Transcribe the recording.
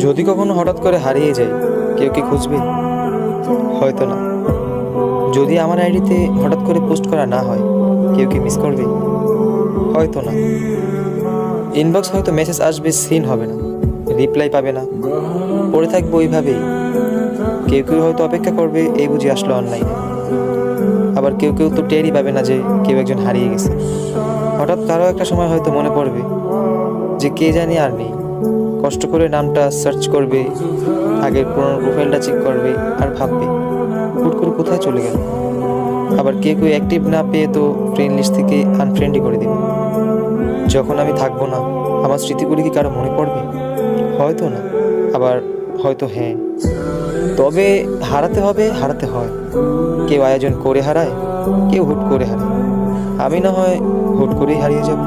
যদি কখনো হঠাৎ করে হারিয়ে যাই, কেউ কি খুঁজবে? হয়তো না। যদি আমার আইডিতে হঠাৎ করে পোস্ট করা না হয়, কেউ কি মিস করবে? হয়তো না। ইনবক্স হয়তো মেসেজ আসবে, সিন হবে না, রিপ্লাই পাবে না, পড়ে থাকবো ওইভাবেই। কেউ কেউ হয়তো অপেক্ষা করবে, এই বুঝি আসলো অনলাইনে। আবার কেউ কেউ তো টেরই পাবে না যে কেউ একজন হারিয়ে গেছে। হঠাৎ কারো একটা সময় হয়তো মনে পড়বে যে কে জানি আর নেই। কষ্ট করে নামটা সার্চ করবে, আগের পুরোনো প্রোফাইলটা চেক করবে, আর ভাববে হুট করে কোথায় চলে গেল। আবার কেউ কেউ অ্যাক্টিভ না পেয়ে তো ফ্রেন্ড লিস্ট থেকে আনফ্রেন্ডই করে দেবে। যখন আমি থাকবো না, আমার স্মৃতিগুলি কি কারো মনে পড়বে? হয়তো না, আবার হয়তো হ্যাঁ। তবে হারাতে হবে, হারাতে হয়। কেউ আয়োজন করে হারায়, কেউ হুট করে হারায়। আমি না হয় হুট করেই হারিয়ে যাব।